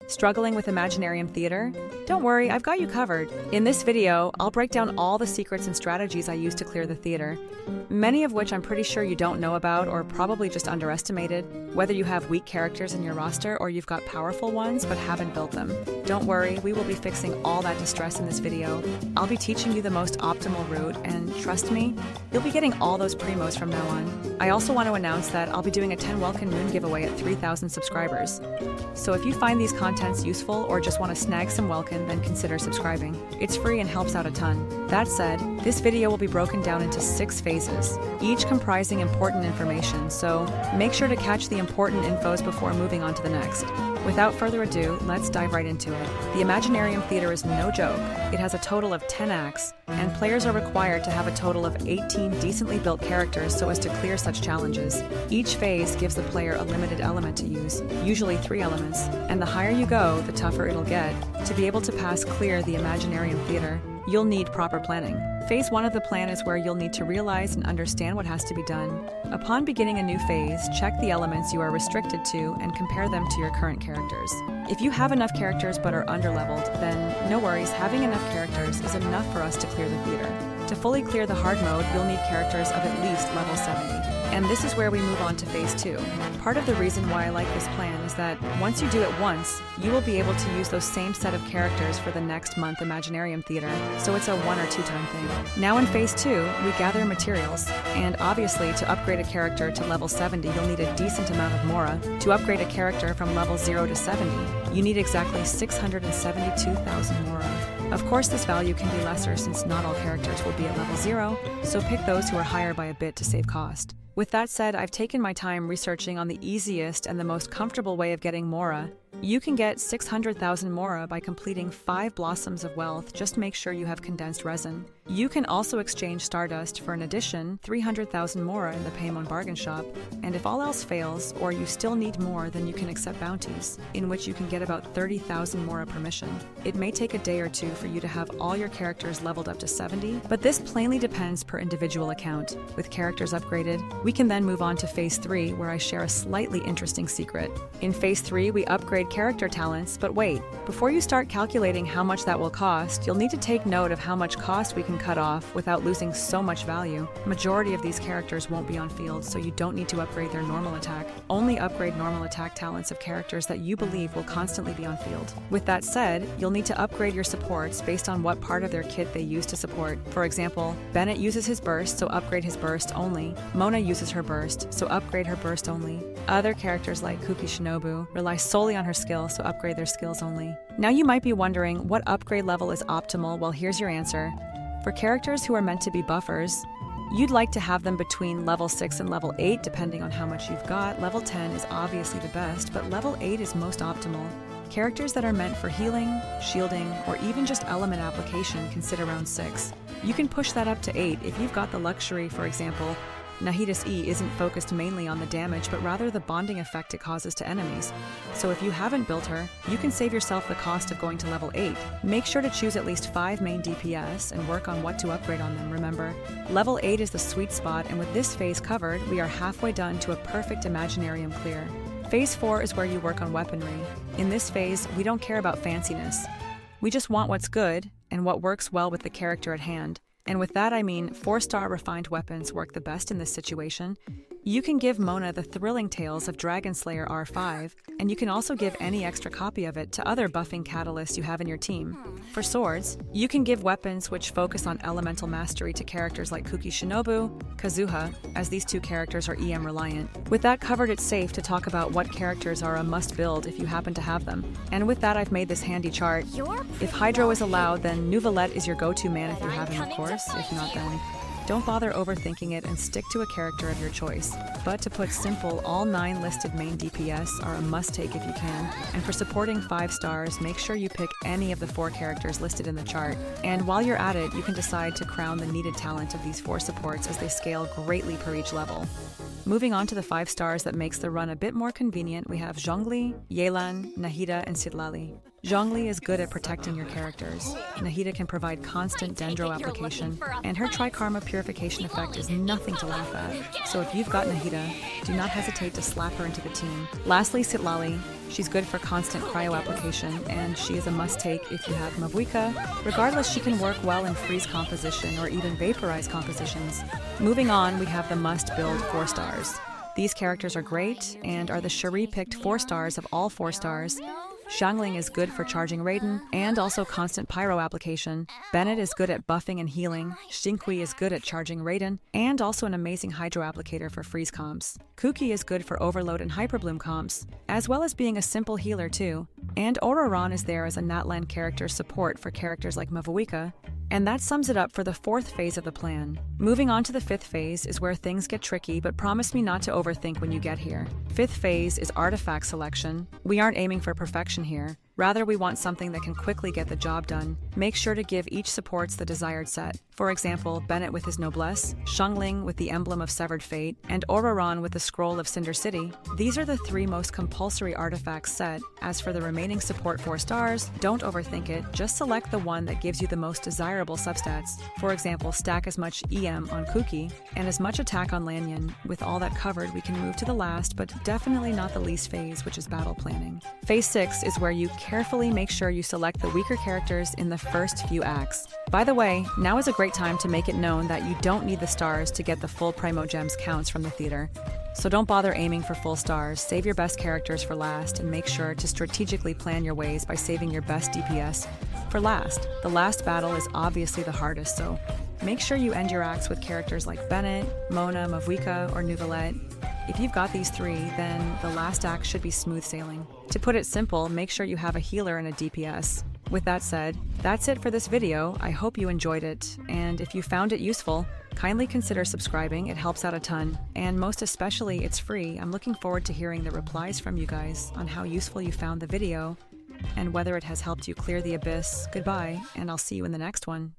Struggling with Imaginarium Theatre? Don't worry, I've got you covered. In this video, I'll break down all the secrets and strategies I use to clear the theater, many of which I'm pretty sure you don't know about or probably just underestimated, whether you have weak characters in your roster or you've got powerful ones but haven't built them. Don't worry, we will be fixing all that distress in this video. I'll be teaching you the most optimal route, and trust me, you'll be getting all those Primos from now on. I also want to announce that I'll be doing a 10 Welkin Moon giveaway at 3,000 subscribers. So if you find these contents useful or just want to snag some Welkin, then consider subscribing. It's free and helps out a ton. That said, this video will be broken down into 6 phases, each comprising important information, so make sure to catch the important infos before moving on to the next. Without further ado, let's dive right into it. The Imaginarium Theatre is no joke. It has a total of 10 acts, and players are required to have a total of 18 decently built characters so as to clear such challenges. Each phase gives the player a limited element to use, usually 3 elements, and the higher you go, the tougher it'll get. To be able to pass clear the Imaginarium Theatre, you'll need proper planning. Phase 1 of the plan is where you'll need to realize and understand what has to be done. Upon beginning a new phase, check the elements you are restricted to and compare them to your current characters. If you have enough characters but are underleveled, then no worries, having enough characters is enough for us to clear the theater. To fully clear the hard mode, you'll need characters of at least level 70. And this is where we move on to phase 2. Part of the reason why I like this plan is that once you do it once, you will be able to use those same set of characters for the next month Imaginarium Theatre, so it's a 1 or 2 time thing. Now in phase 2, we gather materials, and obviously to upgrade a character to level 70, you'll need a decent amount of Mora. To upgrade a character from level 0 to 70, you need exactly 672,000 Mora. Of course, this value can be lesser since not all characters will be at level 0, so pick those who are higher by a bit to save cost. With that said, I've taken my time researching on the easiest and the most comfortable way of getting Mora. You can get 600,000 Mora by completing 5 Blossoms of Wealth. Just make sure you have condensed resin. You can also exchange Stardust for an addition 300,000 Mora in the Paymon bargain shop, and if all else fails, or you still need more, then you can accept bounties, in which you can get about 30,000 Mora per mission. It may take a day or 2 for you to have all your characters leveled up to 70, but this plainly depends per individual account. With characters upgraded, we can then move on to phase 3, where I share a slightly interesting secret. In phase 3, we upgrade character talents, but wait, before you start calculating how much that will cost, you'll need to take note of how much cost we can cut off without losing so much value. Majority of these characters won't be on field, so you don't need to upgrade their normal attack. Only upgrade normal attack talents of characters that you believe will constantly be on field. With that said, you'll need to upgrade your supports based on what part of their kit they use to support. For example, Bennett uses his burst, so upgrade his burst only. Mona uses her burst, so upgrade her burst only. Other characters like Kuki Shinobu rely solely on her skill, so upgrade their skills only. Now you might be wondering what upgrade level is optimal. Well, here's your answer. For characters who are meant to be buffers, you'd like to have them between level 6 and level 8 depending on how much you've got. Level 10 is obviously the best, but level 8 is most optimal. Characters that are meant for healing, shielding, or even just element application can sit around 6. You can push that up to 8 if you've got the luxury. For example, Nahida's E isn't focused mainly on the damage, but rather the bonding effect it causes to enemies. So if you haven't built her, you can save yourself the cost of going to level 8. Make sure to choose at least 5 main DPS and work on what to upgrade on them. Remember, level 8 is the sweet spot, and with this phase covered, we are halfway done to a perfect Imaginarium clear. Phase 4 is where you work on weaponry. In this phase, we don't care about fanciness. We just want what's good and what works well with the character at hand. And with that I mean 4-star refined weapons work the best in this situation. You can give Mona the thrilling tales of Dragon Slayer R5, and you can also give any extra copy of it to other buffing catalysts you have in your team. For swords, you can give weapons which focus on elemental mastery to characters like Kuki Shinobu, Kazuha, as these 2 characters are EM reliant. With that covered, it's safe to talk about what characters are a must build if you happen to have them. And with that, I've made this handy chart. If Hydro is allowed, then Nouvelette is your go-to man if you have him, of course. If not, then don't bother overthinking it and stick to a character of your choice. But to put simple, all 9 listed main DPS are a must-take if you can. And for supporting 5 stars, make sure you pick any of the 4 characters listed in the chart. And while you're at it, you can decide to crown the needed talent of these 4 supports as they scale greatly per each level. Moving on to the 5 stars that makes the run a bit more convenient, we have Zhongli, Yelan, Nahida, and Sidlali. Zhongli is good at protecting your characters. Nahida can provide constant dendro application, and her Trikarma purification effect is nothing to laugh at. So if you've got Nahida, do not hesitate to slap her into the team. Lastly, Citlali. She's good for constant cryo application, and she is a must-take if you have Mavuika. Regardless, she can work well in freeze composition or even vaporize compositions. Moving on, we have the must-build 4 stars. These characters are great and are the Cherie-picked 4 stars of all 4 stars. Xiangling is good for charging Raiden and also constant pyro application. Bennett is good at buffing and healing. Xingqi is good at charging Raiden and also an amazing hydro applicator for freeze comps. Kuki is good for overload and hyperbloom comps, as well as being a simple healer too. And Ororon is there as a Natlan character support for characters like Mavuika. And that sums it up for the 4th phase of the plan. Moving on to the 5th phase is where things get tricky, but promise me not to overthink when you get here. 5th phase is artifact selection. We aren't aiming for perfection here. Rather, we want something that can quickly get the job done. Make sure to give each supports the desired set. For example, Bennett with his Noblesse, Xiangling with the Emblem of Severed Fate, and Ororon with the Scroll of Cinder City. These are the 3 most compulsory artifacts set. As for the remaining support 4 stars, don't overthink it, just select the one that gives you the most desirable substats. For example, stack as much EM on Kuki, and as much attack on Lanyan. With all that covered, we can move to the last, but definitely not the least phase, which is battle planning. Phase 6 is where you carefully make sure you select the weaker characters in the first few acts. By the way, now is a great time to make it known that you don't need the stars to get the full Primogems counts from the theater. So don't bother aiming for full stars, save your best characters for last, and make sure to strategically plan your ways by saving your best DPS for last. The last battle is obviously the hardest, so make sure you end your acts with characters like Bennett, Mona, Mavuika, or Neuvillette. If you've got these 3, then the last act should be smooth sailing. To put it simple, make sure you have a healer and a DPS. With that said, that's it for this video. I hope you enjoyed it, and if you found it useful, kindly consider subscribing. It helps out a ton, and most especially, it's free. I'm looking forward to hearing the replies from you guys on how useful you found the video and whether it has helped you clear the abyss. Goodbye, and I'll see you in the next one.